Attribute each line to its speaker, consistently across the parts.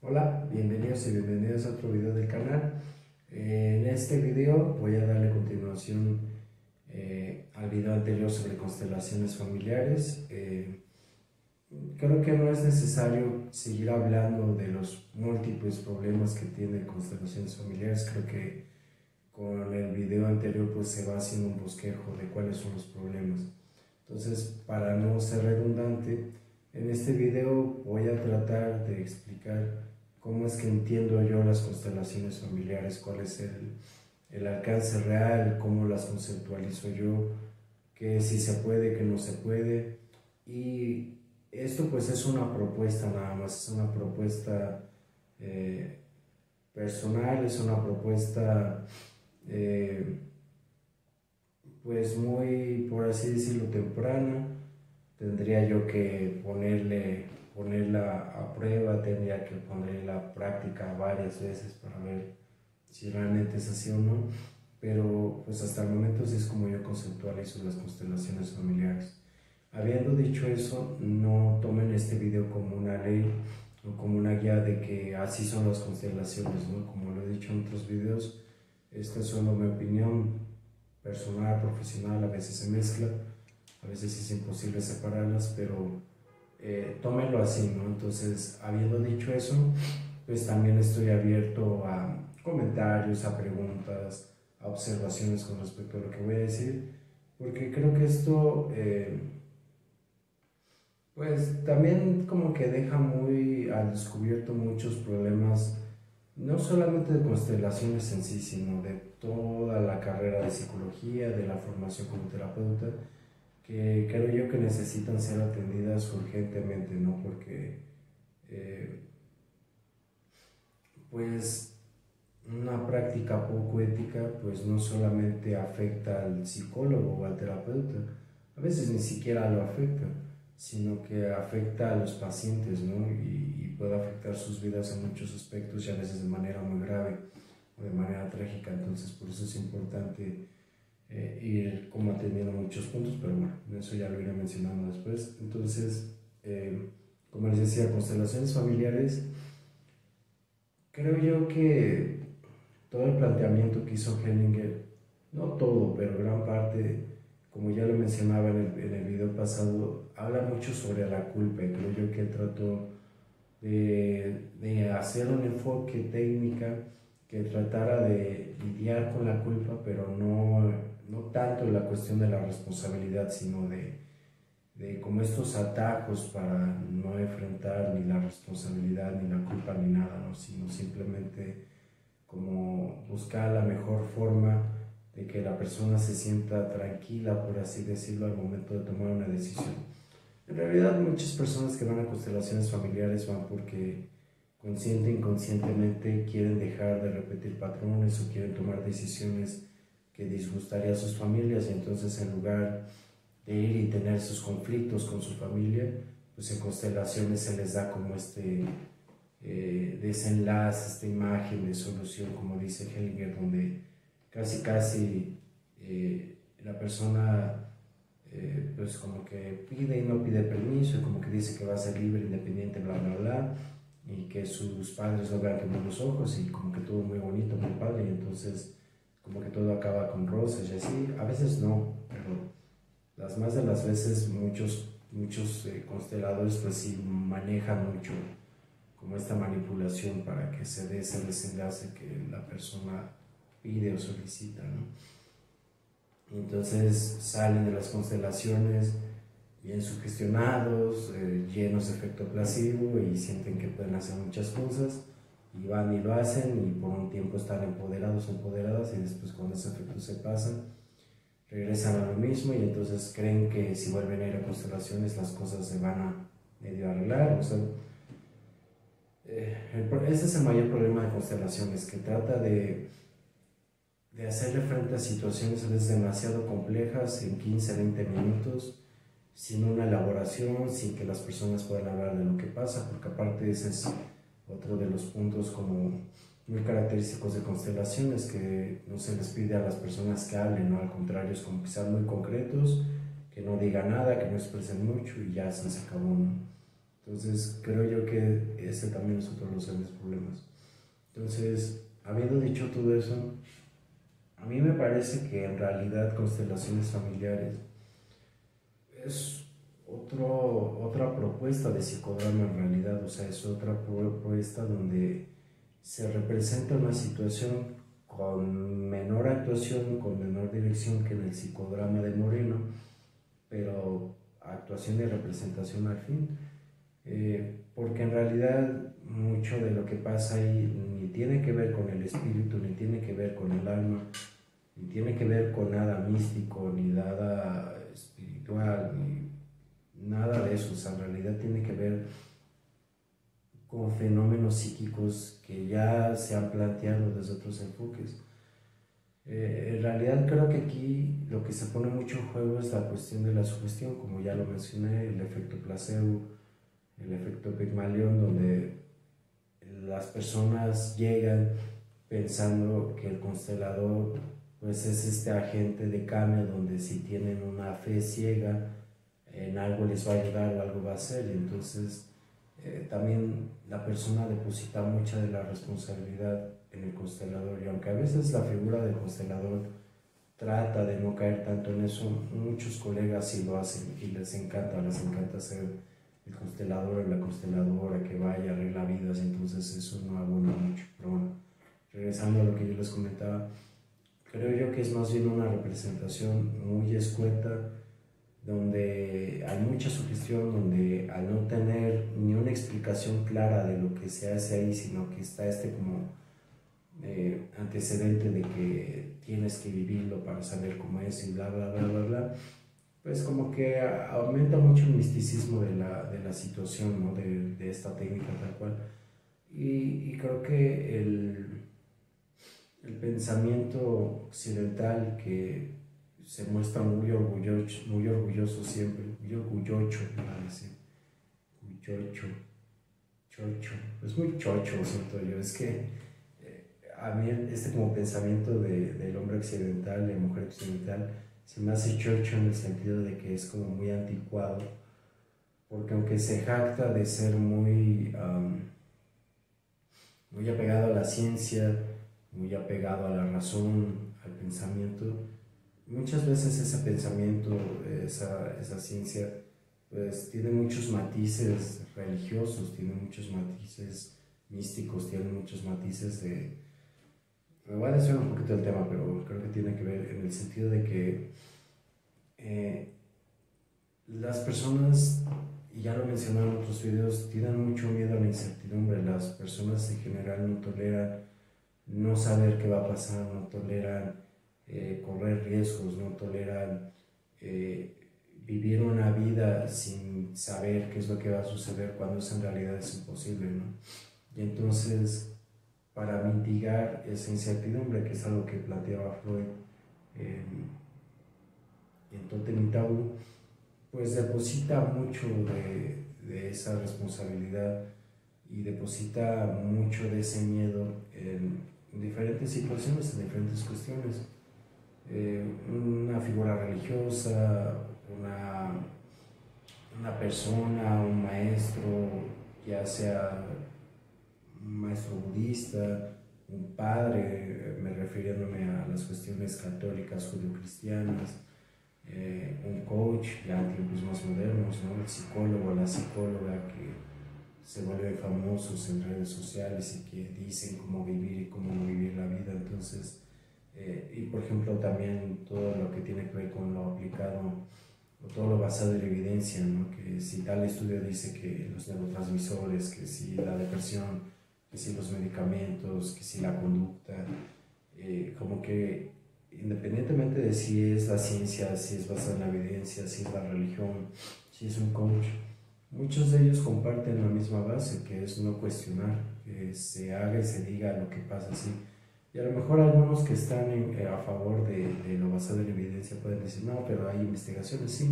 Speaker 1: Hola, bienvenidos y bienvenidas a otro video del canal. En este video voy a darle continuación al video anterior sobre constelaciones familiares. Creo que no es necesario seguir hablando de los múltiples problemas que tiene constelaciones familiares. Creo que con el video anterior pues se va haciendo un bosquejo de cuáles son los problemas. Entonces, para no ser redundante, en este video voy a tratar de explicar cómo es que entiendo yo las constelaciones familiares, cuál es el alcance real, cómo las conceptualizo yo, que si se puede, que no se puede. Y esto pues es una propuesta nada más, es una propuesta eh, personal, es una propuesta eh, pues muy, por así decirlo, temprana. Tendría yo que ponerla a prueba, tendría que ponerla a práctica varias veces para ver si realmente es así o no, pero pues hasta el momento sí es como yo conceptualizo las constelaciones familiares. Habiendo dicho eso, no tomen este video como una ley o como una guía de que así son las constelaciones, ¿no? Como lo he dicho en otros videos, esta es solo mi opinión personal, profesional, a veces se mezcla, a veces es imposible separarlas, pero tómenlo así, ¿no? Entonces, habiendo dicho eso, pues también estoy abierto a comentarios, a preguntas, a observaciones con respecto a lo que voy a decir, porque creo que esto, pues también como que deja muy al descubierto muchos problemas, no solamente de constelaciones en sí, sino de toda la carrera de psicología, de la formación como terapeuta, que creo yo que necesitan ser atendidas urgentemente, ¿no? Porque, eh, pues, una práctica poco ética, pues no solamente afecta al psicólogo o al terapeuta, a veces ni siquiera lo afecta, sino que afecta a los pacientes, ¿no? Y puede afectar sus vidas en muchos aspectos y a veces de manera muy grave o de manera trágica. Entonces, por eso es importante ir como atendiendo muchos puntos, pero bueno, eso ya lo iré mencionando después. Entonces, como les decía, constelaciones familiares, creo yo que todo el planteamiento que hizo Hellinger, no todo, pero gran parte, como ya lo mencionaba en el video pasado, habla mucho sobre la culpa y creo yo que él trató de hacer un enfoque técnica que tratara de lidiar con la culpa, pero no tanto en la cuestión de la responsabilidad, sino de como estos atajos para no enfrentar ni la responsabilidad, ni la culpa, ni nada, ¿no? Sino simplemente como buscar la mejor forma de que la persona se sienta tranquila, por así decirlo, al momento de tomar una decisión. En realidad muchas personas que van a constelaciones familiares van porque consciente e inconscientemente quieren dejar de repetir patrones o quieren tomar decisiones que disgustaría a sus familias, y entonces en lugar de ir y tener sus conflictos con su familia, pues en constelaciones se les da como este desenlace, esta imagen de solución, como dice Hellinger, donde casi la persona pues como que pide y no pide permiso, y como que dice que va a ser libre, independiente, bla, bla, bla, y que sus padres no vean con los ojos, y como que todo muy bonito, muy padre, y entonces como que todo acaba con rosas y así. A veces no, pero las más de las veces muchos consteladores pues sí manejan mucho como esta manipulación para que se dé ese desenlace que la persona pide o solicita, ¿no? Entonces salen de las constelaciones bien sugestionados, llenos de efecto placebo, y sienten que pueden hacer muchas cosas, y van y lo hacen, y por un tiempo están empoderados, empoderadas, y después cuando ese efecto se pasa, regresan a lo mismo, y entonces creen que si vuelven a ir a constelaciones las cosas se van a medio arreglar. O sea, ese es el mayor problema de constelaciones, que trata de hacerle frente a situaciones a veces demasiado complejas en 15, 20 minutos, sin una elaboración, sin que las personas puedan hablar de lo que pasa, porque aparte ese es otro de los puntos como muy característicos de constelaciones, que no se les pide a las personas que hablen, ¿no? Al contrario, es como que sean muy concretos, que no digan nada, que no expresen mucho y ya se acabó, ¿no? Entonces creo yo que ese también es otro de los grandes problemas. Entonces, habiendo dicho todo eso, a mí me parece que en realidad constelaciones familiares es otra propuesta de psicodrama en realidad, o sea, es otra propuesta donde se representa una situación con menor actuación, con menor dirección que en el psicodrama de Moreno, pero actuación y representación al fin, porque en realidad mucho de lo que pasa ahí ni tiene que ver con el espíritu, ni tiene que ver con el alma, ni tiene que ver con nada místico, ni nada espiritual, ni nada de eso, o sea, en realidad tiene que ver con fenómenos psíquicos que ya se han planteado desde otros enfoques. En realidad creo que aquí lo que se pone mucho en juego es la cuestión de la sugestión, como ya lo mencioné, el efecto placebo, el efecto Pigmalión, donde las personas llegan pensando que el constelador pues es este agente de cambio donde si tienen una fe ciega en algo les va a ayudar o algo va a hacer, y entonces también la persona deposita mucha de la responsabilidad en el constelador, y aunque a veces la figura del constelador trata de no caer tanto en eso, muchos colegas sí lo hacen y les encanta ser el constelador o la consteladora que vaya a arreglar vidas, entonces eso no abunda mucho. Pero bueno, regresando a lo que yo les comentaba, creo yo que es más bien una representación muy escueta, donde hay mucha sugestión, donde al no tener ni una explicación clara de lo que se hace ahí, sino que está como antecedente de que tienes que vivirlo para saber cómo es y bla, bla, bla, bla, bla, pues como que aumenta mucho el misticismo de la situación, ¿no? de esta técnica tal cual. Y creo que el pensamiento occidental que se muestra muy orgulloso siempre, muy orgulloso, chocho, es muy chocho, siento yo, es que a mí este como pensamiento del hombre occidental, de mujer occidental, se me hace chocho en el sentido de que es como muy anticuado, porque aunque se jacta de ser muy apegado a la ciencia, muy apegado a la razón, al pensamiento, muchas veces ese pensamiento, esa ciencia, pues tiene muchos matices religiosos, tiene muchos matices místicos, tiene muchos matices de... Me voy a desviar un poquito del tema, pero creo que tiene que ver en el sentido de que las personas, y ya lo mencioné en otros videos, tienen mucho miedo a la incertidumbre. Las personas en general no toleran no saber qué va a pasar, no toleran correr riesgos, no toleran vivir una vida sin saber qué es lo que va a suceder, cuando eso en realidad es imposible, ¿no? Y entonces, para mitigar esa incertidumbre, que es algo que planteaba Freud en Totem y Tabú, pues deposita mucho de esa responsabilidad y deposita mucho de ese miedo en diferentes situaciones, en diferentes cuestiones. Una figura religiosa, una persona, un maestro, ya sea un maestro budista, un padre, me refiriéndome a las cuestiones católicas, judio-cristianas, un coach ya en tiempos más modernos, ¿no? El psicólogo o la psicóloga que se vuelven famosos en redes sociales y que dicen cómo vivir y cómo no vivir la vida. Entonces, y por ejemplo también todo lo que tiene que ver con lo aplicado o todo lo basado en evidencia, ¿no? Que si tal estudio dice que los neurotransmisores, que si la depresión, que si los medicamentos, que si la conducta, como que independientemente de si es la ciencia, si es basada en la evidencia, si es la religión, si es un coach, muchos de ellos comparten la misma base, que es no cuestionar, que se haga y se diga lo que pasa así. Y a lo mejor algunos que están a favor de lo basado en evidencia pueden decir, no, pero hay investigaciones, sí,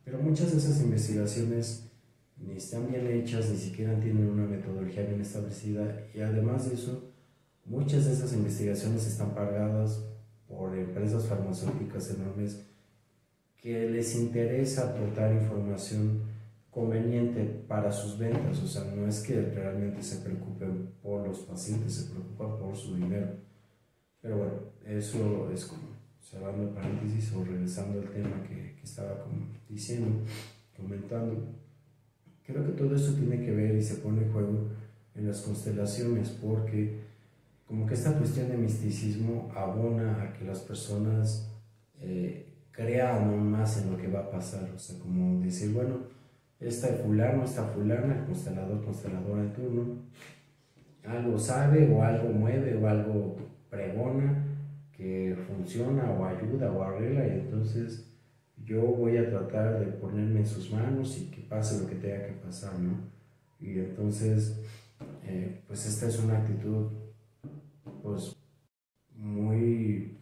Speaker 1: pero muchas de esas investigaciones ni están bien hechas, ni siquiera tienen una metodología bien establecida, y además de eso, muchas de esas investigaciones están pagadas por empresas farmacéuticas enormes que les interesa aportar información conveniente para sus ventas. O sea, no es que realmente se preocupen por los pacientes, se preocupan por su dinero. Pero bueno, eso es como cerrando el paréntesis o regresando al tema que estaba diciendo, comentando. Creo que todo esto tiene que ver y se pone en juego en las constelaciones, porque como que esta cuestión de misticismo abona a que las personas crean aún más en lo que va a pasar. O sea, como decir, bueno, esta fulano, esta fulana, el constelador, consteladora de turno, algo sabe o algo mueve o algo pregona que funciona o ayuda o arregla, y entonces yo voy a tratar de ponerme en sus manos y que pase lo que tenga que pasar, ¿no? Y entonces, pues esta es una actitud, pues, muy,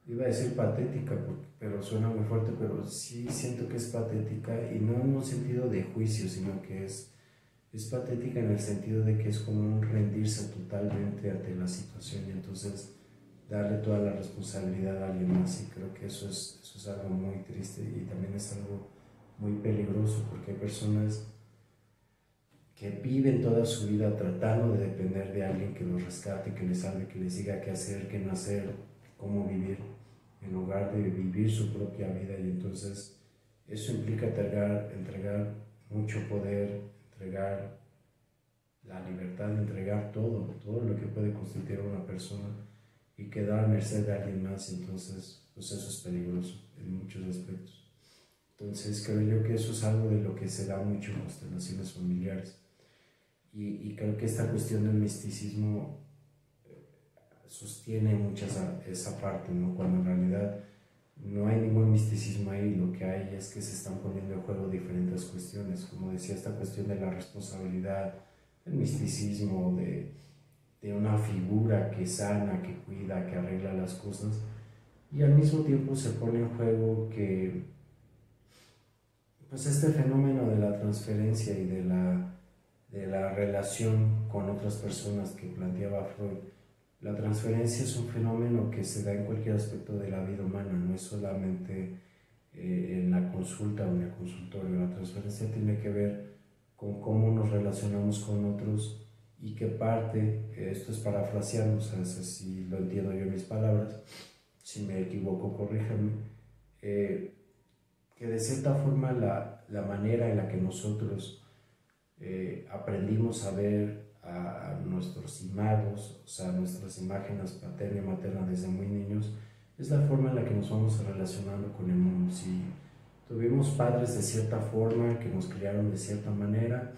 Speaker 1: iba a decir patética, pero suena muy fuerte, pero sí siento que es patética, y no en un sentido de juicio, sino que es patética en el sentido de que es como un rendirse totalmente ante la situación, y entonces darle toda la responsabilidad a alguien más. Y creo que eso es algo muy triste, y también es algo muy peligroso, porque hay personas que viven toda su vida tratando de depender de alguien que los rescate, que les salve, que les diga qué hacer, qué no hacer, cómo vivir, en lugar de vivir su propia vida. Y entonces eso implica entregar mucho poder, entregar la libertad, entregar todo lo que puede constituir a una persona, y quedar a merced de alguien más. Entonces, pues eso es peligroso en muchos aspectos. Entonces creo yo que eso es algo de lo que se da mucho en constelaciones familiares. Y creo que esta cuestión del misticismo sostiene mucho esa parte, ¿no? Cuando en realidad no hay ningún misticismo ahí. Lo que hay es que se están poniendo en juego diferentes cuestiones, como decía, esta cuestión de la responsabilidad, el misticismo, de una figura que sana, que cuida, que arregla las cosas, y al mismo tiempo se pone en juego que, pues, este fenómeno de la transferencia y de la relación con otras personas que planteaba Freud. La transferencia es un fenómeno que se da en cualquier aspecto de la vida humana, no es solamente en la consulta o en el consultorio. La transferencia tiene que ver con cómo nos relacionamos con otros, y qué parte, esto es parafraseando, o sea, si lo entiendo yo en mis palabras, si me equivoco corríjame, que de cierta forma la manera en la que nosotros aprendimos a ver a nuestros imados, o sea, nuestras imágenes paterna y materna desde muy niños, es la forma en la que nos vamos relacionando con el mundo. Si tuvimos padres de cierta forma que nos criaron de cierta manera,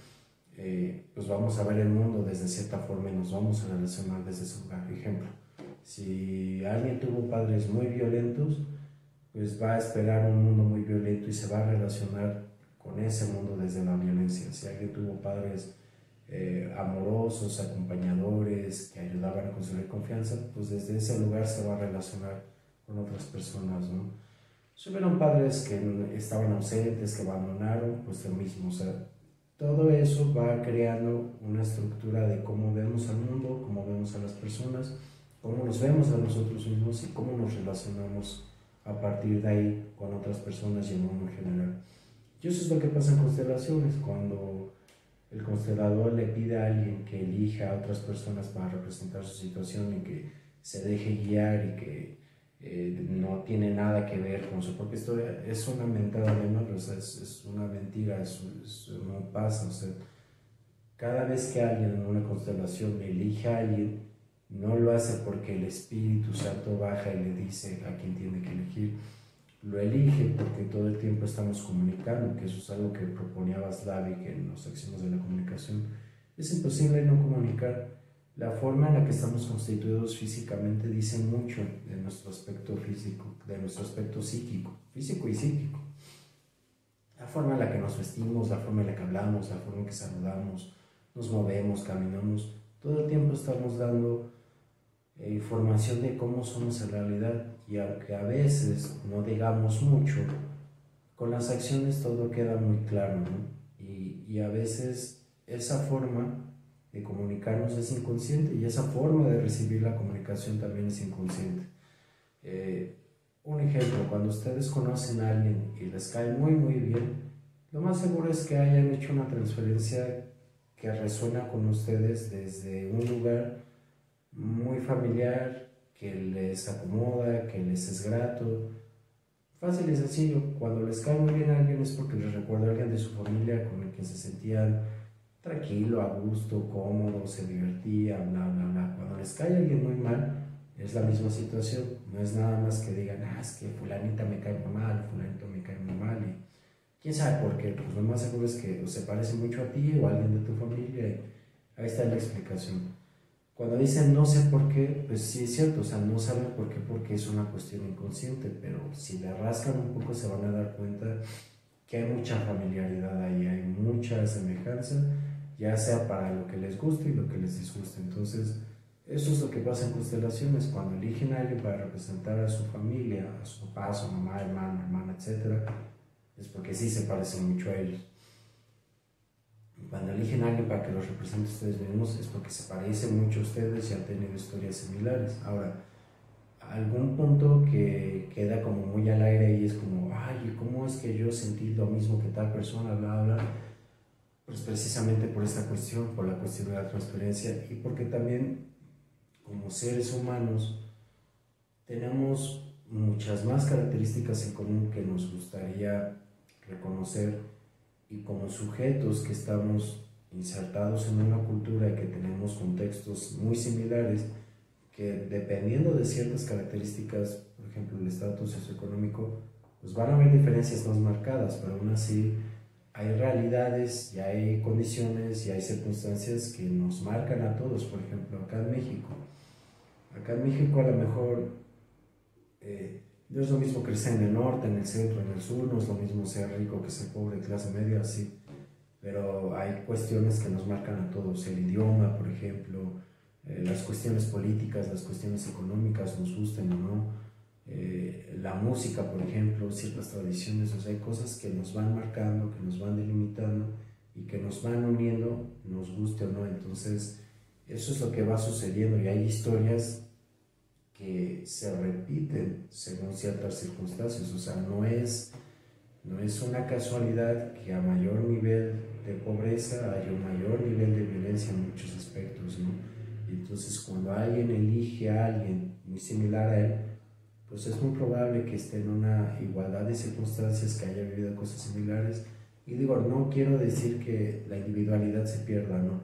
Speaker 1: pues vamos a ver el mundo desde cierta forma y nos vamos a relacionar desde ese lugar. Ejemplo, si alguien tuvo padres muy violentos, pues va a esperar un mundo muy violento y se va a relacionar con ese mundo desde la violencia. Si alguien tuvo padres amorosos, acompañadores, que ayudaban a construir confianza, pues desde ese lugar se va a relacionar con otras personas, ¿no? Si hubieron padres que estaban ausentes, que abandonaron, pues lo mismo. O sea, todo eso va creando una estructura de cómo vemos al mundo, cómo vemos a las personas, cómo nos vemos a nosotros mismos y cómo nos relacionamos a partir de ahí con otras personas y el mundo en general. Y eso es lo que pasa en constelaciones, cuando el constelador le pide a alguien que elija a otras personas para representar su situación y que se deje guiar, y que no tiene nada que ver con su propia historia. Es una mentada de madre, o sea, es una mentira, eso no pasa. O sea, cada vez que alguien en una constelación elige a alguien, no lo hace porque el Espíritu Santo baja y le dice a quién tiene que elegir. Lo elige porque todo el tiempo estamos comunicando, que eso es algo que proponía Václav, que en los axiomas de la comunicación es imposible no comunicar. La forma en la que estamos constituidos físicamente dice mucho de nuestro aspecto físico, de nuestro aspecto psíquico, físico y psíquico. La forma en la que nos vestimos, la forma en la que hablamos, la forma en que saludamos, nos movemos, caminamos, todo el tiempo estamos dando información de cómo somos en realidad. Y aunque a veces no digamos mucho, con las acciones todo queda muy claro, ¿no? Y a veces esa forma de comunicarnos es inconsciente, y esa forma de recibir la comunicación también es inconsciente. un ejemplo, cuando ustedes conocen a alguien y les cae muy bien, lo más seguro es que hayan hecho una transferencia que resuena con ustedes desde un lugar muy familiar, que les acomoda, que les es grato. Fácil y sencillo, cuando les cae muy bien a alguien es porque les recuerda a alguien de su familia con el que se sentían tranquilo, a gusto, cómodo, se divertía, bla, bla, bla. Cuando les cae alguien muy mal, es la misma situación. No es nada más que digan, es que fulanita me cae muy mal, fulanito me cae muy mal. Y quién sabe por qué. Pues lo más seguro es que o se parece mucho a ti o a alguien de tu familia. Y ahí está la explicación. Cuando dicen no sé por qué, pues sí es cierto, o sea, no saben por qué porque es una cuestión inconsciente, pero si le rascan un poco se van a dar cuenta que hay mucha familiaridad ahí, hay mucha semejanza, ya sea para lo que les guste y lo que les disguste. Entonces, eso es lo que pasa en constelaciones, cuando eligen a alguien para representar a su familia, a su papá, a su mamá, hermano, hermana, etc., es porque sí se parecen mucho a ellos. Cuando eligen a alguien para que los represente a ustedes mismos es porque se parece mucho a ustedes y han tenido historias similares. Ahora, algún punto que queda como muy al aire y es como, ay, ¿cómo es que yo sentí lo mismo que tal persona, bla, bla? Pues precisamente por esta cuestión, por la cuestión de la transferencia y porque también como seres humanos tenemos muchas más características en común que nos gustaría reconocer, y como sujetos que estamos insertados en una cultura y que tenemos contextos muy similares, que dependiendo de ciertas características, por ejemplo el estatus socioeconómico, pues van a haber diferencias más marcadas, pero aún así hay realidades y hay condiciones y hay circunstancias que nos marcan a todos. Por ejemplo, acá en México a lo mejor no es lo mismo crecer en el norte, en el centro, en el sur, no es lo mismo ser rico que ser pobre, clase media, así, pero hay cuestiones que nos marcan a todos, el idioma, por ejemplo, las cuestiones políticas, las cuestiones económicas, nos gusten o no, la música, por ejemplo, ciertas tradiciones, o sea, hay cosas que nos van marcando, que nos van delimitando y que nos van uniendo, nos guste o no. Entonces, eso es lo que va sucediendo y hay historias que se repiten según ciertas circunstancias, o sea, no es una casualidad que a mayor nivel de pobreza haya un mayor nivel de violencia en muchos aspectos, ¿no? Y entonces cuando alguien elige a alguien muy similar a él, pues es muy probable que esté en una igualdad de circunstancias, que haya vivido cosas similares. Y digo, no quiero decir que la individualidad se pierda, no,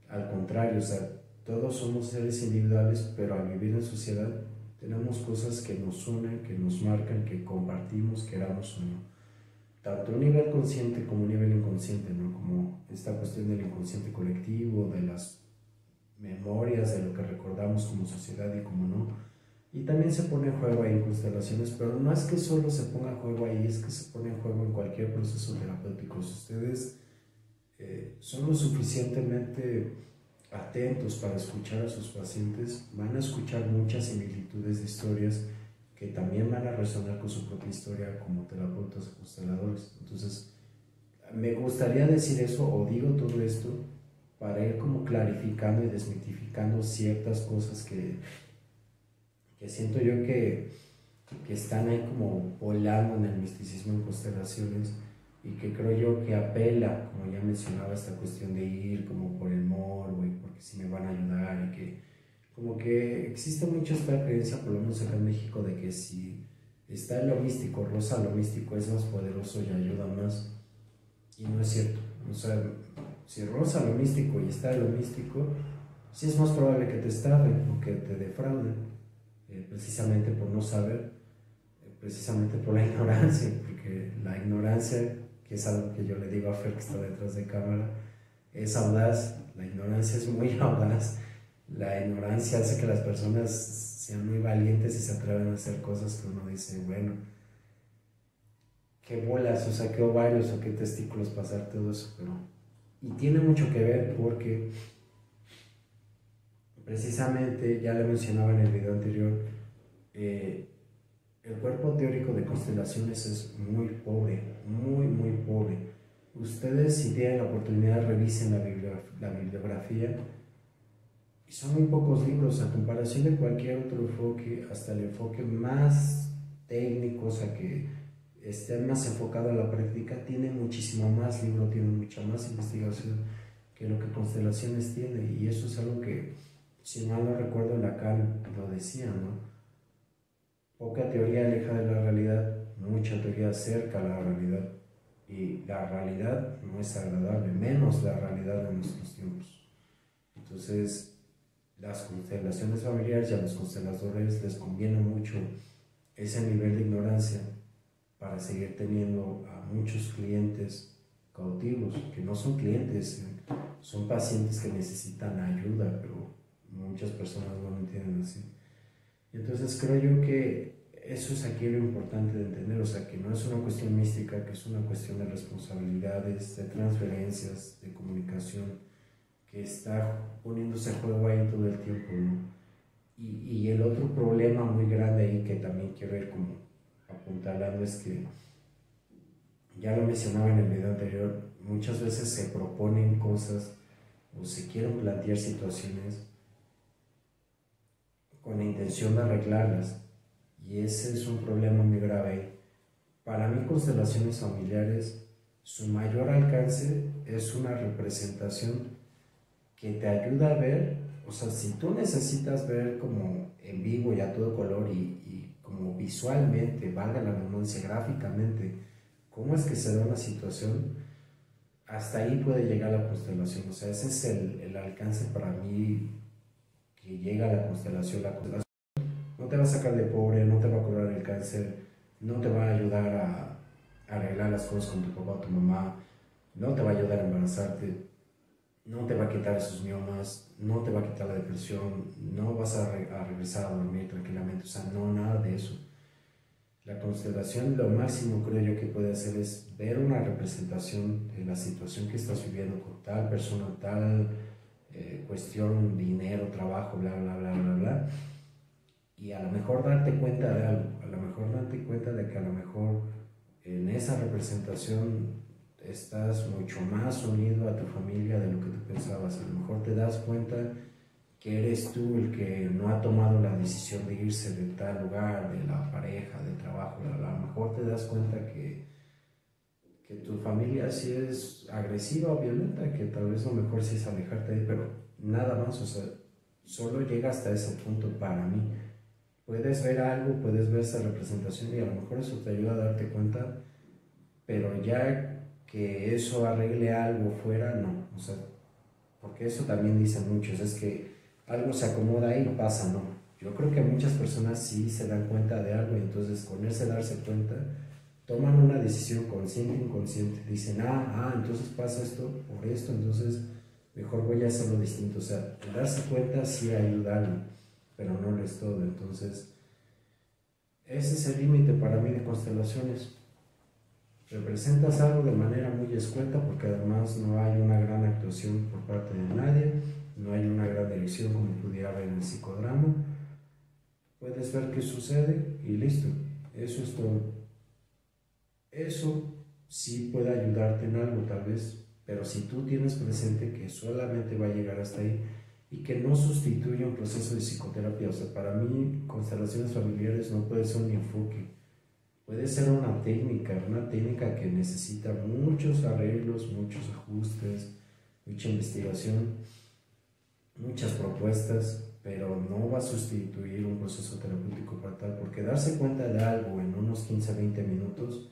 Speaker 1: al contrario, o sea, todos somos seres individuales, pero al vivir en sociedad tenemos cosas que nos unen, que nos marcan, que compartimos, queramos o no. Tanto a un nivel consciente como a un nivel inconsciente, ¿no? Como esta cuestión del inconsciente colectivo, de las memorias, de lo que recordamos como sociedad y como no. Y también se pone en juego ahí en constelaciones, pero no es que solo se ponga en juego ahí, es que se pone en juego en cualquier proceso terapéutico. Si ustedes son lo suficientemente atentos para escuchar a sus pacientes, van a escuchar muchas similitudes de historias que también van a resonar con su propia historia como terapeutas o consteladores. Entonces, me gustaría decir eso, o digo todo esto, para ir como clarificando y desmitificando ciertas cosas que siento yo que están ahí como volando en el misticismo en constelaciones, y que creo yo que apela, como ya mencionaba, esta cuestión de ir como por el morbo y porque sí me van a ayudar, y que como que existe mucho esta creencia, por lo menos acá en México, de que si está en lo místico, roza lo místico es más poderoso y ayuda más, y no es cierto. O sea, si roza lo místico y está en lo místico, sí es más probable que te estafen o que te defrauden, precisamente por no saber, precisamente por la ignorancia, porque la ignorancia, que es algo que yo le digo a Fer que está detrás de cámara, es audaz, la ignorancia es muy audaz, la ignorancia hace que las personas sean muy valientes y se atreven a hacer cosas que uno dice, bueno, qué bolas, o sea, qué ovarios o qué testículos pasar todo eso, pero... Y tiene mucho que ver porque precisamente, ya le mencionaba en el video anterior, el cuerpo teórico de constelaciones es muy pobre, muy pobre. Ustedes, si tienen la oportunidad, revisen la bibliografía, y son muy pocos libros a comparación de cualquier otro enfoque, hasta el enfoque más técnicos, a que estén más enfocados a la práctica, tiene muchísimo más libro, tiene mucha más investigación que lo que constelaciones tiene, y eso es algo que, si mal no recuerdo, Lacan lo decía, ¿no? Poca teoría aleja de la realidad, mucha teoría acerca a la realidad, y la realidad no es agradable, menos la realidad de nuestros tiempos. Entonces, las constelaciones familiares y a los consteladores les conviene mucho ese nivel de ignorancia para seguir teniendo a muchos clientes cautivos, que no son clientes, son pacientes que necesitan ayuda, pero muchas personas no lo entienden así. Entonces creo yo que eso es aquí lo importante de entender, o sea, que no es una cuestión mística, que es una cuestión de responsabilidades, de transferencias, de comunicación, que está poniéndose a juego ahí todo el tiempo, ¿no? Y el otro problema muy grande ahí que también quiero ir como apuntalando es que, ya lo mencionaba en el video anterior, muchas veces se proponen cosas o se quieren plantear situaciones con la intención de arreglarlas, y ese es un problema muy grave. Para mí, constelaciones familiares, su mayor alcance es una representación que te ayuda a ver, o sea, si tú necesitas ver como en vivo y a todo color y como visualmente, valga la redundancia, gráficamente, cómo es que se da una situación, hasta ahí puede llegar la constelación. O sea, ese es el alcance para mí que llega a la constelación. La constelación no te va a sacar de pobre, no te va a curar el cáncer, no te va a ayudar a arreglar las cosas con tu papá o tu mamá, no te va a ayudar a embarazarte, no te va a quitar esos miomas, no te va a quitar la depresión, no vas a regresar a dormir tranquilamente, o sea, no, nada de eso. La constelación, lo máximo creo yo que puede hacer es ver una representación de la situación que estás viviendo con tal persona, tal cuestión, dinero, trabajo, bla, bla, bla, bla, bla, y a lo mejor darte cuenta de algo, a lo mejor darte cuenta de que a lo mejor en esa representación estás mucho más unido a tu familia de lo que tú pensabas. A lo mejor te das cuenta que eres tú el que no ha tomado la decisión de irse de tal lugar, de la pareja, del trabajo. A lo mejor te das cuenta que tu familia sí es agresiva o violenta, que tal vez lo mejor sí es alejarte de ahí, pero nada más, o sea, solo llega hasta ese punto para mí. Puedes ver algo, puedes ver esa representación y a lo mejor eso te ayuda a darte cuenta, pero ya que eso arregle algo fuera, no, o sea, porque eso también dicen muchos, es que algo se acomoda ahí y pasa, no. Yo creo que muchas personas sí se dan cuenta de algo y entonces con ese darse cuenta toman una decisión consciente e inconsciente, dicen, entonces pasa esto por esto, entonces mejor voy a hacerlo distinto, o sea, el darse cuenta sí ayuda algo, pero no lo es todo. Entonces ese es el límite para mí de constelaciones. Representas algo de manera muy escueta porque además no hay una gran actuación por parte de nadie, no hay una gran dirección como pudiera haber en el psicodrama. Puedes ver qué sucede y listo, eso es todo. Eso sí puede ayudarte en algo tal vez, pero si tú tienes presente que solamente va a llegar hasta ahí y que no sustituye un proceso de psicoterapia, o sea, para mí constelaciones familiares no puede ser un enfoque. Puede ser una técnica que necesita muchos arreglos, muchos ajustes, mucha investigación, muchas propuestas, pero no va a sustituir un proceso terapéutico para tal, porque darse cuenta de algo en unos 15-20 minutos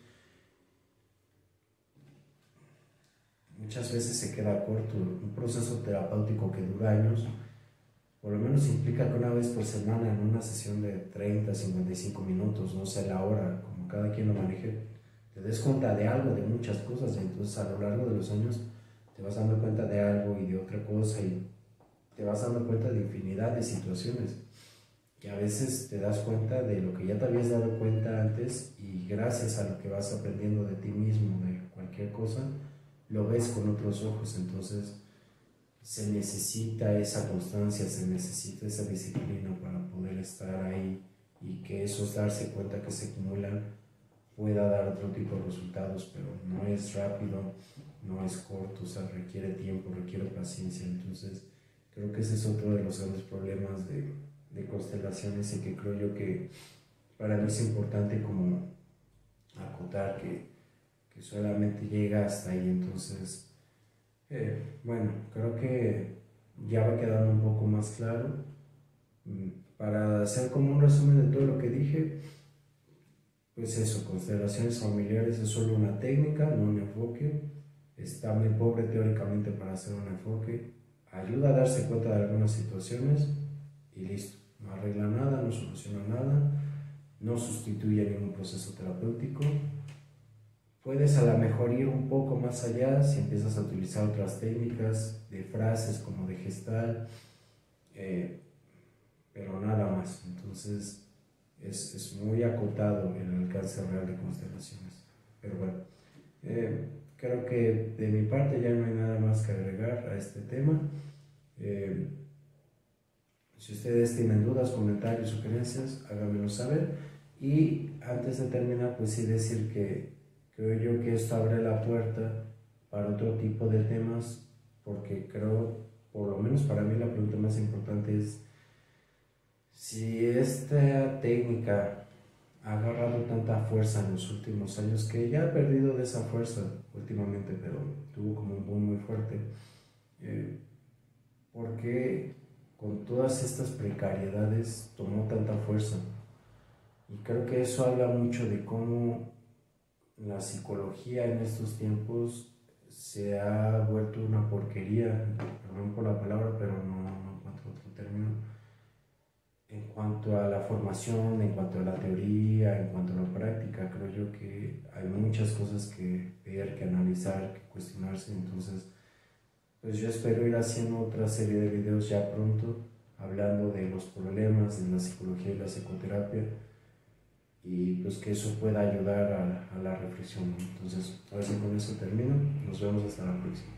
Speaker 1: muchas veces se queda corto. Un proceso terapéutico que dura años, por lo menos implica que una vez por semana en una sesión de 30-55 minutos, no sé la hora, como cada quien lo maneje, te des cuenta de algo, de muchas cosas, y entonces a lo largo de los años te vas dando cuenta de algo y de otra cosa y te vas dando cuenta de infinidad de situaciones que a veces te das cuenta de lo que ya te habías dado cuenta antes y gracias a lo que vas aprendiendo de ti mismo, de cualquier cosa, lo ves con otros ojos. Entonces se necesita esa constancia, se necesita esa disciplina para poder estar ahí y que esos darse cuenta que se acumulan pueda dar otro tipo de resultados, pero no es rápido, no es corto, o sea, requiere tiempo, requiere paciencia. Entonces creo que ese es otro de los grandes problemas de constelaciones y que creo yo que para mí es importante como acotar que solamente llega hasta ahí. Entonces, bueno, creo que ya va quedando un poco más claro. Para hacer como un resumen de todo lo que dije, pues eso, constelaciones familiares es solo una técnica, no un enfoque. Está muy pobre teóricamente para hacer un enfoque. Ayuda a darse cuenta de algunas situaciones y listo. No arregla nada, no soluciona nada, no sustituye ningún proceso terapéutico. Puedes a lo mejor ir un poco más allá si empiezas a utilizar otras técnicas de frases como de gestal, pero nada más. Entonces es muy acotado el alcance real de constelaciones. Pero bueno, creo que de mi parte ya no hay nada más que agregar a este tema. Eh, si ustedes tienen dudas, comentarios, sugerencias, háganmelo saber. Y antes de terminar, pues sí decir que creo yo que esto abre la puerta para otro tipo de temas, porque creo, por lo menos para mí, la pregunta más importante es si esta técnica ha agarrado tanta fuerza en los últimos años, que ya ha perdido de esa fuerza últimamente, pero tuvo como un boom muy fuerte. ¿Por qué con todas estas precariedades tomó tanta fuerza? Y creo que eso habla mucho de cómo la psicología en estos tiempos se ha vuelto una porquería, perdón por la palabra, pero no encuentro otro término, en cuanto a la formación, en cuanto a la teoría, en cuanto a la práctica. Creo yo que hay muchas cosas que ver, que analizar, que cuestionarse. Entonces, pues yo espero ir haciendo otra serie de videos ya pronto, hablando de los problemas de la psicología y la psicoterapia, y pues que eso pueda ayudar a la reflexión, ¿no? Entonces, ahora sí, con eso termino. Nos vemos hasta la próxima.